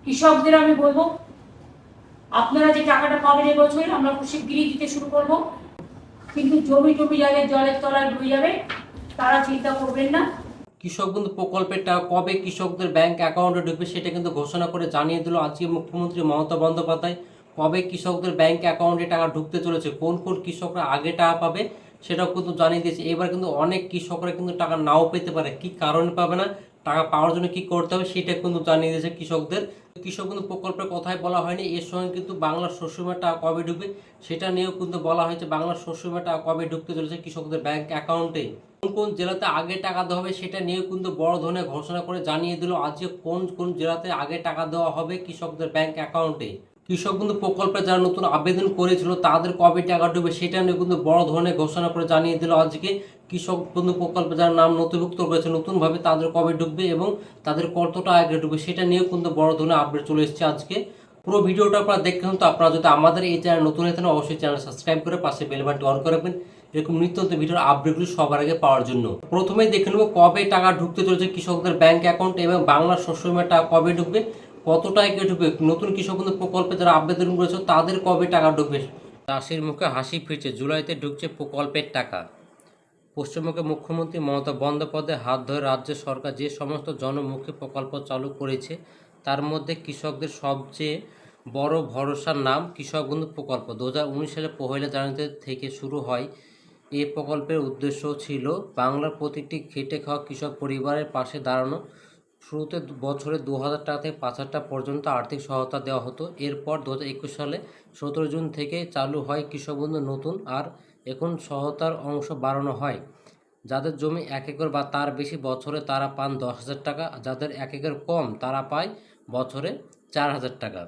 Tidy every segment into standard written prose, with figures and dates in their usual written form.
কৃষকদের আমি বলবো, আপনারা যে টাকাটা পাবেন এবছর আমরা খুব শিগগিরই দিতে শুরু করব, কিন্তু জমি টমি যাদের জলের তলায় ডুবে যাবে তারা চিন্তা করবেন না। কৃষক বন্ধু প্রকল্পের টাকা কবে কৃষকদের ব্যাংক অ্যাকাউন্টে ঢুকবে সেটা কিন্তু ঘোষণা করে জানিয়ে দিল আজকে মুখ্যমন্ত্রী মমতা বন্দ্যোপাধ্যায়। কবে কৃষকদের ব্যাংক অ্যাকাউন্টে টাকা ঢুকতে চলেছে, কোন কোন কৃষকরা আগে টাকা পাবে সেটাও কিন্তু জানিয়ে দিয়েছে। এবার কিন্তু অনেক কৃষকরা কিন্তু টাকা নাও পেতে পারে, কি কারণে পাবে না, টাকা পাওয়ার জন্য কি করতে হবে সেটা কিন্তু জানিয়ে দিয়েছে কৃষকদের। কৃষক বন্ধু প্রকল্পের কথাই বলা হয়নি, এর সঙ্গে কিন্তু বাংলার শস্য বিমার টাকা কবে ঢুকবে সেটা নিয়েও কিন্তু বলা হয়েছে। বাংলার শস্য বিমার টাকা কবে ঢুকতে চলেছে কৃষকদের ব্যাংক অ্যাকাউন্টে, কোন কোন জেলাতে আগে টাকা দেওয়া হবে সেটা নিয়েও কিন্তু বড় ধরনের ঘোষণা করে জানিয়ে দিল আজকে কোন কোন জেলাতে আগে টাকা দেওয়া হবে কৃষকদের ব্যাংক অ্যাকাউন্টে। কৃষক বন্ধু প্রকল্পে যারা নতুন আবেদন করেছিল তাদের কবে টাকা ঢুকবে সেটা নিয়ে কিন্তু বড় ধরনের ঘোষণা করে জানিয়ে দিল আজকে। কৃষক বন্ধু প্রকল্পে যারা নাম নথিভুক্ত করেছে নতুনভাবে তাদের কবে ঢুকবে এবং তাদের কতটা আগে ঢুকবে সেটা নিয়েও কিন্তু বড় ধরনের আপডেট চলে এসেছে আজকে। পুরো ভিডিওটা আপনারা দেখবেন, তো আপনারা যদি আমাদের এই চ্যানেল নতুন হয়ে থাকেন অবশ্যই চ্যানেল সাবস্ক্রাইব করে পাশে বেল বাটনটি অন করে রাখবেন এরকম নিত্য নতুন ভিডিওর আপডেটগুলো সবার আগে পাওয়ার জন্য। প্রথমেই দেখে নেব কবে টাকা ঢুকতে চলেছে কৃষকদের ব্যাংক অ্যাকাউন্টে এবং বাংলার শস্য বিমার টাকা কবে ঢুকবে, কত টাকা ঢুকবে, নতুন কৃষক বন্ধু প্রকল্পে যারা আবেদন করেছে তাদের কবে টাকা ঢুকবে। চাষির মুখে হাসি ফিরছে, জুলাইতে ঢুকছে প্রকল্পের টাকা। পশ্চিমবঙ্গের মুখ্যমন্ত্রী মমতা বন্দ্যোপাধ্যায়ের হাত ধরে রাজ্য সরকার যে সমস্ত জনমুখী প্রকল্প চালু করেছে তার মধ্যে কৃষকদের সবচেয়ে বড় ভরসার নাম কৃষক বন্ধু প্রকল্প। 2019 সালে 1 জানুয়ারি থেকে শুরু হয়। এই প্রকল্পের উদ্দেশ্য ছিল বাংলার প্রতিটি খেটে খাওয়া কৃষক পরিবারের পাশে দাঁড়ানো। শুরুতে বছরে 2,000 টাকা থেকে 5,000 টাকা পর্যন্ত আর্থিক সহায়তা দেওয়া হতো। এরপর 2021 সালে 17 জুন থেকে চালু হয় কৃষক বন্ধু নতুন, আর এখন সহায়তার অংশ বাড়ানো হয়। যাদের জমি 1 একর বা তার বেশি বছরে তারা পান 10,000 টাকা, যাদের 1 একর কম তারা পায় বছরে 4,000 টাকা।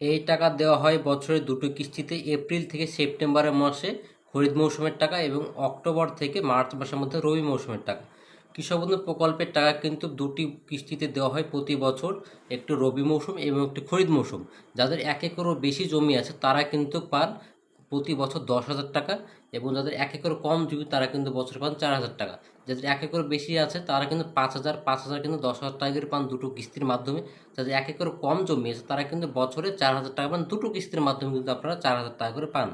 এই টাকা দেওয়া হয় বছরে দুটো কিস্তিতে, এপ্রিল থেকে সেপ্টেম্বরের মাসে খরিফ মৌসুমের টাকা এবং অক্টোবর থেকে মার্চ মাসের মধ্যে রবি মৌসুমের টাকা। কৃষক বন্ধু প্রকল্পের টাকা কিন্তু দুটি কিস্তিতে দেওয়া হয় প্রতি বছর, একটি রবি মৌসুম এবং একটি খরিফ মৌসুম। যাদের 1 একরও বেশি জমি আছে তারা কিন্তু পান প্রতি বছর 10,000 টাকা এবং যাদের 1 একর কম জমি তারা কিন্তু বছরে পান 4,000 টাকা। যাদের 1 একর বেশি আছে তারা কিন্তু 5,000 কিন্তু 10,000 টাকা করে পান দুটো কিস্তির মাধ্যমে। যাদের 1 একর কম জমি আছে তারা কিন্তু বছরে 4,000 টাকা পান, দুটো কিস্তির মাধ্যমে কিন্তু আপনারা 4,000 টাকা করে পান।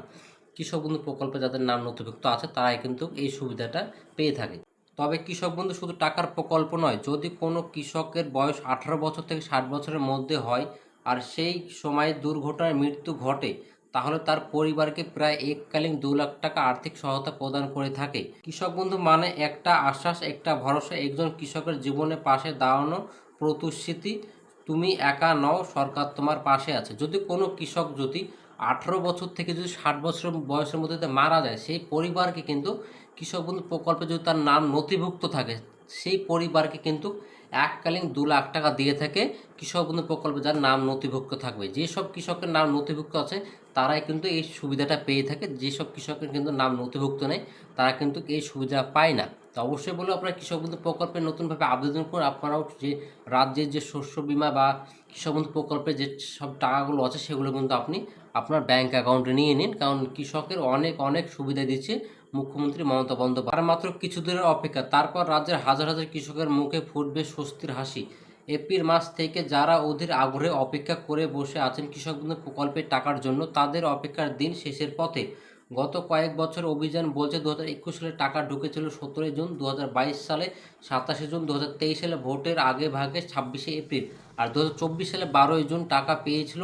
কৃষক বন্ধু প্রকল্পে যাদের নাম নথিভুক্ত আছে তারাই কিন্তু এই সুবিধাটা পেয়ে থাকে। তবে কৃষক বন্ধু শুধু টাকার প্রকল্প নয়, যদি কোনো কৃষকের বয়স 18 বছর থেকে 60 বছরের মধ্যে হয় আর সেই সময় দুর্ঘটনায় মৃত্যু ঘটে তাহলে তার পরিবারকে প্রায় এককালীন 2 লাখ টাকা আর্থিক সহায়তা প্রদান করে থাকে। কৃষক বন্ধু মানে একটা আশ্বাস, একটা ভরসা, একজন কৃষকের জীবনে পাশে দাঁড়ানো প্রতিশ্রুতি। তুমি একা নও, সরকার তোমার পাশে আছে। যদি কোনো কৃষক যদি 18 বছর থেকে যদি 60 বছর বয়সের মধ্যে মারা যায় সেই পরিবারকে কিন্তু কৃষক বন্ধু প্রকল্পে যদি তার নাম নথিভুক্ত থাকে সেই পরিবারকে কিন্তু এককালীন 2 লাখ টাকা দিয়ে থাকে কৃষক বন্ধু প্রকল্পে যার নাম নথিভুক্ত থাকবে। যেসব কৃষকের নাম নথিভুক্ত আছে তারাই কিন্তু এই সুবিধাটা পেয়ে থাকে, যেসব কৃষকের কিন্তু নাম নথিভুক্ত নেই তারা কিন্তু এই সুবিধা পায় না। তো অবশ্যই বলবো আপনারা কৃষক বন্ধু প্রকল্পে নতুনভাবে আবেদন করে আপনারাও যে রাজ্যের যে শস্য বিমা বা কৃষক বন্ধু প্রকল্পে যে সব টাকাগুলো আছে সেগুলো কিন্তু আপনি আপনার ব্যাংক অ্যাকাউন্টে নিয়ে নিন, কারণ কৃষকের অনেক অনেক সুবিধা দিচ্ছে মুখ্যমন্ত্রী মমতা বন্দ্যোপাধ্যায়। আর মাত্র কিছু দিনের অপেক্ষা, তারপর রাজ্যের হাজার হাজার কৃষকের মুখে ফুটবে স্বস্তির হাসি। এপ্রিল মাস থেকে যারা অধীর আগ্রহে অপেক্ষা করে বসে আছেন কৃষক বন্ধু প্রকল্পের টাকার জন্য তাদের অপেক্ষার দিন শেষের পথে। গত কয়েক বছর অভিযান বলছে 2021 সালে টাকা ঢুকেছিল 17 জুন, 2022 সালে 27 জুন, 2023 সালে ভোটের আগে ভাগে 26 এপ্রিল আর 2024 সালে 12 জুন টাকা পেয়েছিল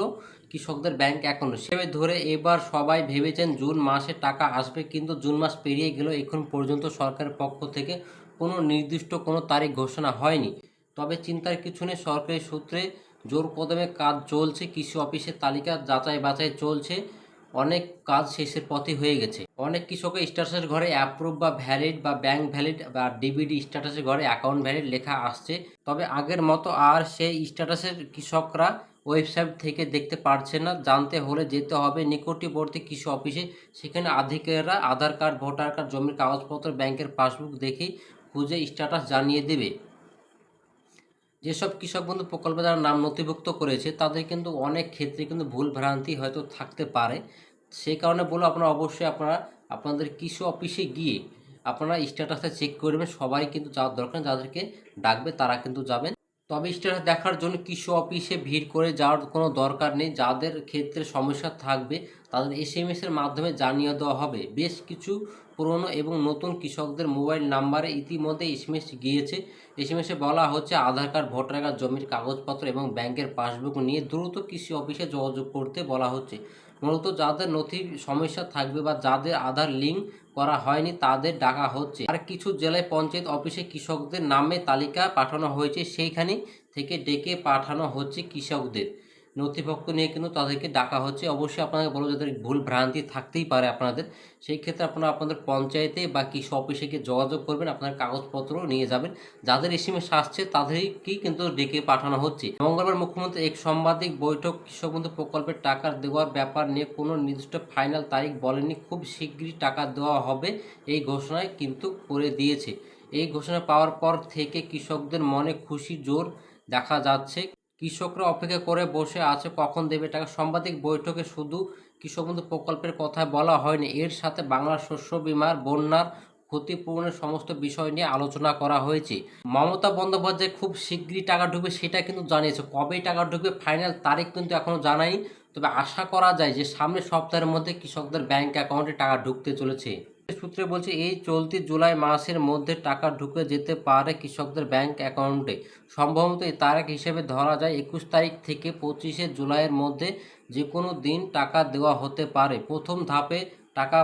কৃষকদের ব্যাংক অ্যাকাউন্টে। সেভাবে ধরে এবার সবাই ভেবেছেন জুন মাসে টাকা আসবে, কিন্তু জুন মাস পেরিয়ে গেল এখন পর্যন্ত সরকারের পক্ষ থেকে কোনো নির্দিষ্ট কোনো তারিখ ঘোষণা হয়নি। তবে চিন্তার কিছু নেই, সরকারি সূত্রে জোর কদমে কাজ চলছে, কৃষি অফিসের তালিকা যাচাই বাছাই চলছে, অনেক কাজ শেষের পথে হয়ে গেছে। অনেক কৃষকের স্ট্যাটাসের ঘরে অ্যাপ্রুভ বা ভ্যালিড বা ব্যাংক ভ্যালিড বা ডিবিডি স্ট্যাটাসের ঘরে অ্যাকাউন্ট ভ্যালিড লেখা আসছে। তবে আগের মতো আর সেই স্ট্যাটাসের কৃষকরা ওয়েবসাইট থেকে দেখতে পারছে না, জানতে হলে যেতে হবে নিকটবর্তী কৃষি অফিসে। সেখানে আধিকারিকরা আধার কার্ড, ভোটার কার্ড, জমির কাগজপত্র, ব্যাংকের পাসবুক দেখেই খুঁজে স্ট্যাটাস জানিয়ে দেবে। যেসব কৃষক বন্ধু প্রকল্পে যারা নাম নথিভুক্ত করেছে তাদের কিন্তু অনেক ক্ষেত্রে কিন্তু ভুল ভ্রান্তি হয়তো থাকতে পারে। সেই কারণে বলো আপনারা অবশ্যই আপনারা আপনাদের কৃষি অফিসে গিয়ে আপনারা স্ট্যাটাসটা চেক করবেন। সবাই কিন্তু যাওয়ার দরকার, যাদেরকে ডাকবে তারা কিন্তু যাবেন। তবে স্ট্যাটাস দেখার জন্য কৃষি অফিসে ভিড় করে যাওয়ার কোনো দরকার নেই। যাদের ক্ষেত্রে সমস্যা থাকবে তাদের এসএমএস এর মাধ্যমে জানিয়ে দেওয়া হবে। বেশ কিছু পুরনো এবং নতুন কৃষকদের মোবাইল নাম্বারে ইতিমধ্যে এসএমএস গিয়েছে। এসএমএসে বলা হচ্ছে আধার কার্ড, ভোটার কার্ড, জমির কাগজপত্র এবং ব্যাংকের পাসবুক নিয়ে দ্রুত কৃষি অফিসে যোগাযোগ করতে বলা হচ্ছে। মূলত যাদের নথির সমস্যা থাকবে বা যাদের আধার লিঙ্ক করা হয়নি তাদের ডাকা হচ্ছে। আর কিছু জেলায় পঞ্চায়েত অফিসে কৃষকদের নামে তালিকা পাঠানো হয়েছে, সেইখানে থেকে ডেকে পাঠানো হচ্ছে কৃষকদের নথিপত্র নিয়ে কিন্তু তাদেরকে ডাকা হচ্ছে। অবশ্যই আপনাকে বলবো যাদের ভুল ভ্রান্তি থাকতেই পারে আপনাদের, সেই ক্ষেত্রে আপনারা আপনাদের পঞ্চায়েতে বা কৃষি অফিসে গিয়ে যোগাযোগ করবেন, আপনার কাগজপত্র নিয়ে যাবেন। যাদের এসএমএস আসছে তাদেরকেই কিন্তু ডেকে পাঠানো হচ্ছে। মঙ্গলবার মুখ্যমন্ত্রী এক সাংবাদিক বৈঠক কৃষক বন্ধু প্রকল্পের টাকা দেওয়ার ব্যাপার নিয়ে কোনো নির্দিষ্ট ফাইনাল তারিখ বলেনি, খুব শীঘ্রই টাকা দেওয়া হবে এই ঘোষণায় কিন্তু করে দিয়েছে। এই ঘোষণা পাওয়ার পর থেকে কৃষকদের মনে খুশি জোর দেখা যাচ্ছে। কৃষকরা অপেক্ষা করে বসে আছে কখন দেবে টাকা। সাংবাদিক বৈঠকে শুধু কৃষক বন্ধু প্রকল্পের কথা বলা হয়নি, এর সাথে বাংলার শস্য বীমার, বন্যার ক্ষতিপূরণের সমস্ত বিষয় নিয়ে আলোচনা করা হয়েছে। মমতা বন্দ্যোপাধ্যায় খুব শীঘ্রই টাকা ঢুকবে সেটা কিন্তু জানিয়েছে। কবে টাকা ঢুকবে ফাইনাল তারিখ কিন্তু এখনো জানায়নি, তবে আশা করা যায় যে সামনের সপ্তাহের মধ্যে কৃষকদের ব্যাংক অ্যাকাউন্টে টাকা ঢুকতে চলেছে। সূত্রে বলছে এই চলতি জুলাই মাসের মধ্যে টাকা ঢুকে যেতে পারে কৃষকদের ব্যাংক অ্যাকাউন্টে। সম্ভবত এই তারিখ হিসেবে ধরা যায় 21 তারিখ থেকে 25শে জুলাইয়ের মধ্যে যে কোনো দিন টাকা দেওয়া হতে পারে। প্রথম ধাপে টাকা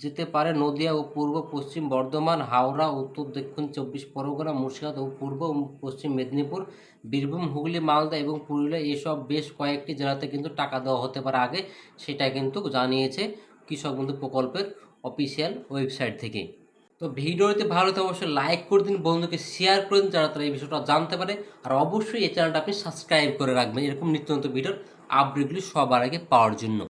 যেতে পারে নদিয়া ও পূর্ব পশ্চিম বর্ধমান, হাওড়া, উত্তর দক্ষিণ 24 পরগনা, মুর্শিদাবাদ ও পূর্ব ও পশ্চিম মেদিনীপুর, বীরভূম, হুগলি, মালদা এবং পুরুলিয়া, এসব বেশ কয়েকটি জেলাতে কিন্তু টাকা দেওয়া হতে পারে আগে, সেটা কিন্তু জানিয়েছে কৃষক বন্ধু প্রকল্পের অফিসিয়াল ওয়েবসাইট থেকে। তো ভিডিওতে ভালো তো অবশ্যই লাইক করে দিন, বন্ধুকে শেয়ার করে দিন যারা তারা এই বিষয়টা জানতে পারে। আর অবশ্যই এই চ্যানেলটা আপনি সাবস্ক্রাইব করে রাখবেন এরকম নিত্য নতুন ভিডিওর আপডেটগুলি সবার আগে পাওয়ার জন্য।